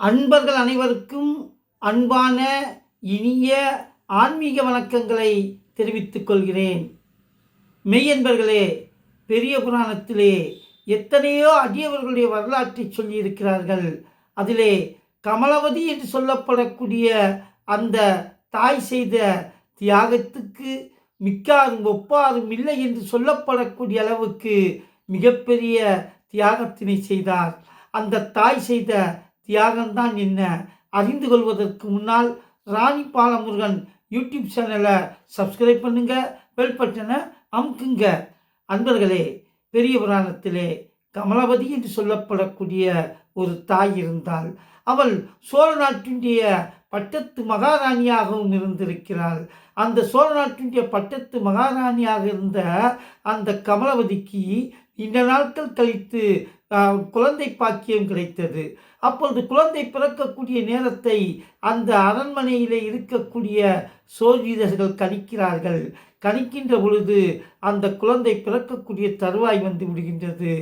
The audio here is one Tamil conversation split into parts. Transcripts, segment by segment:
அன்பர்கள் அனைவருக்கும் அன்பான இனிய ஆன்மீக வணக்கங்களை தெரிவித்துக் கொள்கிறேன். மெய்யன்பர்களே, பெரிய புராணத்திலே எத்தனையோ அடியவர்களுடைய வரலாற்றை சொல்லியிருக்கிறார்கள். அதிலே கமலவதி என்று சொல்லப்படக்கூடிய அந்த தாய் செய்த தியாகத்துக்கு மிக்காரும் ஒப்பாரும் இல்லை என்று சொல்லப்படக்கூடிய அளவுக்கு மிகப்பெரிய தியாகத்தினை செய்தார். அந்த தாய் செய்த தியாகம்தான் என்ன அறிந்து கொள்வதற்கு முன்னால் ராணி பாலமுருகன் யூடியூப் சேனலை சப்ஸ்கிரைப் பண்ணுங்க, பெல் பட்டனை அமுக்குங்க. அன்பர்களே, பெரிய புராணத்திலே கமலவதி என்று சொல்லப்படக்கூடிய ஒரு தாய் இருந்தாள். அவள் சோழ நாட்டினுடைய பட்டத்து மகாராணியாகவும் இருந்திருக்கிறாள். அந்த சோழ நாட்டினுடைய பட்டத்து மகாராணியாக இருந்த அந்த கமலவதிக்கு இந்த நாட்கள் கழித்து குழந்தை பாக்கியம் கிடைத்தது. அப்பொழுது குழந்தை பிறக்கக்கூடிய நேரத்தை அந்த அரண்மனையிலே இருக்கக்கூடிய சோதிடர்கள் கணிக்கிறார்கள். கணிக்கின்ற பொழுது அந்த குழந்தை பிறக்கக்கூடிய தருவாய் வந்து விடுகின்றது.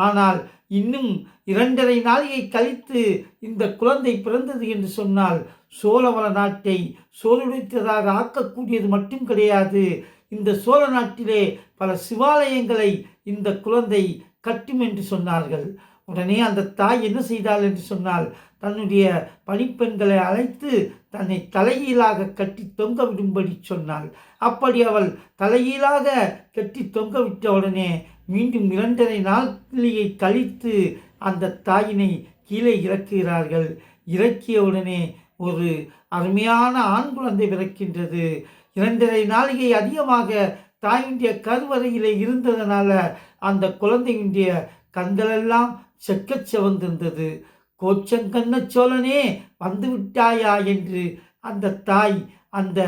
ஆனால் இன்னும் 2.5 நாளிகை கழித்து இந்த குழந்தை பிறந்தது என்று சொன்னால் சோழவள நாட்டை சோறுடைத்ததாக ஆக்கக்கூடியது மட்டும் கிடையாது. இந்த சோழ நாட்டிலே பல சிவாலயங்களை இந்த குழந்தை கட்டும் என்று சொன்னார்கள். உடனே அந்த தாய் என்ன செய்தாள் என்று சொன்னால், தன்னுடைய பணிப்பெண்களை அழைத்து தன்னை தலையீழாக கட்டி தொங்க விடும்படி சொன்னாள். அப்படி அவள் தலையீழாக கட்டி தொங்க விட்ட உடனே மீண்டும் 2.5 நாளிகை கழித்து அந்த தாயினை கீழே இறக்குகிறார்கள். இறக்கிய உடனே ஒரு அருமையான ஆண் குழந்தை பிறக்கின்றது. 2.5 நாளிகை அதிகமாக தாயினுடைய கருவறையிலே இருந்ததனால அந்த குழந்தையினுடைய கண்களெல்லாம் செக்கச் சிவந்திருந்தது. கோச்சங்கண்ண சோழனே வந்து விட்டாயா என்று அந்த தாய் அந்த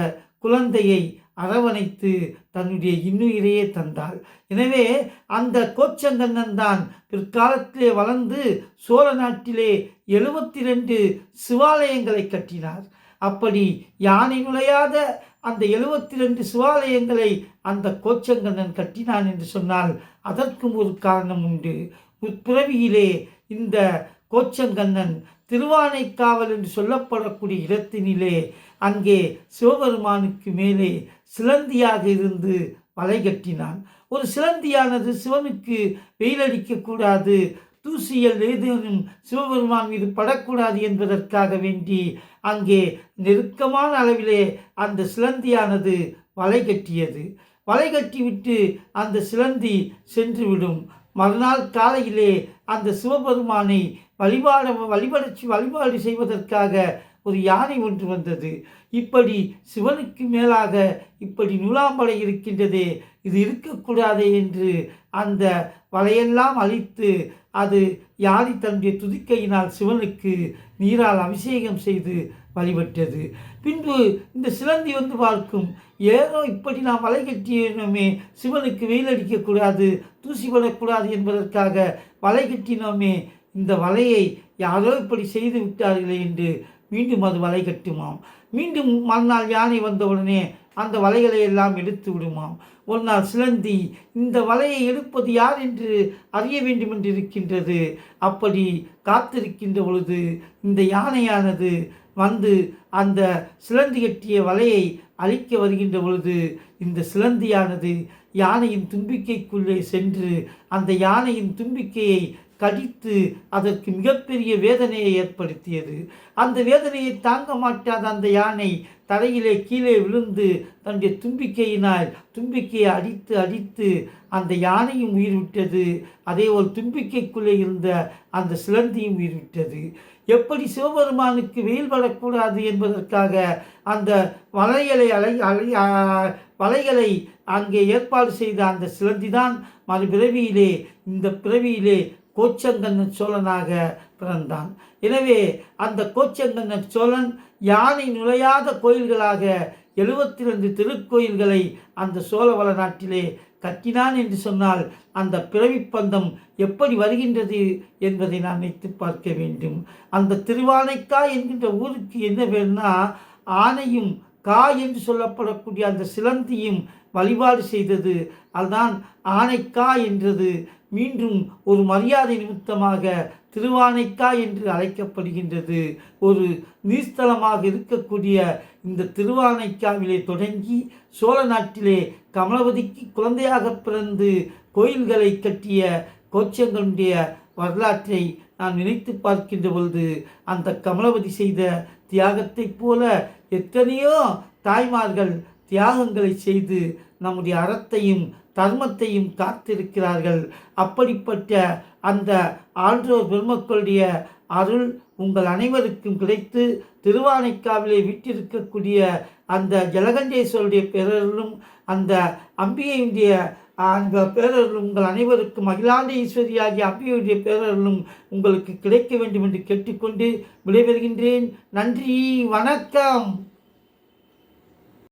குழந்தையை அரவணைத்து தன்னுடைய இன்னுயிரையே தந்தாள். எனவே அந்த கோச்சங்கண்ணன் தான் பிற்காலத்திலே வளர்ந்து சோழ நாட்டிலே 72 சிவாலயங்களை கட்டினார். அப்படி யானை நுழையாத அந்த 72 சிவாலயங்களை அந்த கோச்சங்கண்ணன் கட்டினான் என்று சொன்னால் அதற்கும் ஒரு காரணம் உண்டு. முற்பிறவியிலே இந்த கோச்சங்கண்ணன் திருவானைக்காவல் என்று சொல்லப்படக்கூடிய இடத்தினிலே அங்கே சிவபெருமானுக்கு மேலே சிலந்தியாக இருந்து வலை கட்டினான். ஒரு சிலந்தியானது சிவனுக்கு வெயிலடிக்கக்கூடாது, தூசியல் ஏதேனும் சிவபெருமான் மீது படக்கூடாது என்பதற்காக வேண்டி அங்கே நெருக்கமான அளவிலே அந்த சிலந்தியானது வலை கட்டியது. வலை கட்டிவிட்டு அந்த சிலந்தி சென்றுவிடும். மறுநாள் காலையிலே அந்த சிவபெருமானை வழிபாடு செய்வதற்காக ஒரு யானை ஒன்று வந்தது. இப்படி சிவனுக்கு மேலாக இப்படி நூலாம்படை இருக்கின்றதே, இது இருக்கக்கூடாதே என்று அந்த வலையெல்லாம் அழித்து அது யானை தன்னுடைய துதிக்கையினால் சிவனுக்கு நீரால் அபிஷேகம் செய்து வழிபட்டது. பின்பு இந்த சிலந்தி வந்து பார்க்கும், ஏதோ இப்படி நாம் வலை கட்டினோமே, சிவனுக்கு வெயில் அடிக்கக்கூடாது, தூசி படக்கூடாது என்பதற்காக வலை கட்டினோமே, இந்த வலையை யாரோ இப்படி செய்து விட்டார்களே என்று மீண்டும் அது வலை கட்டுமாம். மீண்டும் மறுநாள் யானை வந்தவுடனே அந்த வலைகளை எல்லாம் எடுத்து விடுமாம். ஒரு நாள் சிலந்தி இந்த வலையை எடுப்பது யார் என்று அறிய வேண்டும் என்று இருக்கின்றது. அப்படி காத்திருக்கின்ற பொழுது இந்த யானையானது வந்து அந்த சிலந்தி கட்டிய வலையை அழிக்க வருகின்ற பொழுது இந்த சிலந்தியானது யானையின் தும்பிக்கைக்குள்ளே சென்று அந்த யானையின் தும்பிக்கையை கடித்து அதற்கு மிகப்பெரிய வேதனையை ஏற்படுத்தியது. அந்த வேதனையை தாங்க மாட்டாத அந்த யானை தரையிலே கீழே விழுந்து தன்னுடைய தும்பிக்கையை அடித்து அந்த யானையும் உயிர் விட்டது. அதே ஒரு தும்பிக்கைக்குள்ளே இருந்த அந்த சிலந்தியும் உயிர் விட்டது. எப்படி சிவபெருமானுக்கு வெயில் படக்கூடாது என்பதற்காக அந்த வலைகளை அங்கே ஏற்பாடு செய்த அந்த சிலந்திதான் மறுபிறவியிலே இந்த பிறவியிலே கோச்சங்கண்ண சோழனாக பிறந்தான். எனவே அந்த கோச்சங்கண்ண சோழன் யானை நுழையாத கோயில்களாக 72 திருக்கோயில்களை அந்த சோழவள நாட்டிலே கட்டினான் என்று சொன்னால் அந்த பிறவி பந்தம் எப்படி வருகின்றது என்பதை நான் நினைத்து பார்க்க வேண்டும். அந்த திருவானைக்கா என்கின்ற ஊருக்கு என்ன வேணும்னா, ஆனையும் கா என்று சொல்லப்படக்கூடிய அந்த சிலந்தியும் வழிபாடு செய்தது. அதுதான் ஆனைக்கா என்றது. மீண்டும் ஒரு மரியாதை நிமித்தமாக திருவானைக்கா என்று அழைக்கப்படுகின்றது. ஒரு நீர்த்தலமாக இருக்கக்கூடிய இந்த திருவானைக்காவிலே தொடங்கி சோழ நாட்டிலே கமலவதிக்கு குழந்தையாக பிறந்து கோயில்களை கட்டிய கோச்சங்களுடைய வரலாற்றை நான் நினைத்து பார்க்கின்ற பொழுது அந்த கமலவதி செய்த தியாகத்தைப் போல எத்தனையோ தாய்மார்கள் தியாகங்களை செய்து நம்முடைய அறத்தையும் தர்மத்தையும் காத்திருக்கிறார்கள். அப்படிப்பட்ட அந்த ஆன்றோர் பெருமக்களுடைய அருள் உங்கள் அனைவருக்கும் கிடைத்து திருவானைக்காவிலே விட்டிருக்கக்கூடிய அந்த ஜலகண்டேஸ்வருடைய பேரருளும் அந்த அம்பிகையுடைய அந்த பேரருளும் உங்கள் அனைவருக்கும் அகிலாண்ட ஈஸ்வரியாகிய அம்பிகையுடைய பேரருளும் உங்களுக்கு கிடைக்க வேண்டும் என்று கேட்டுக்கொண்டு விடைபெறுகின்றேன். நன்றி, வணக்கம்.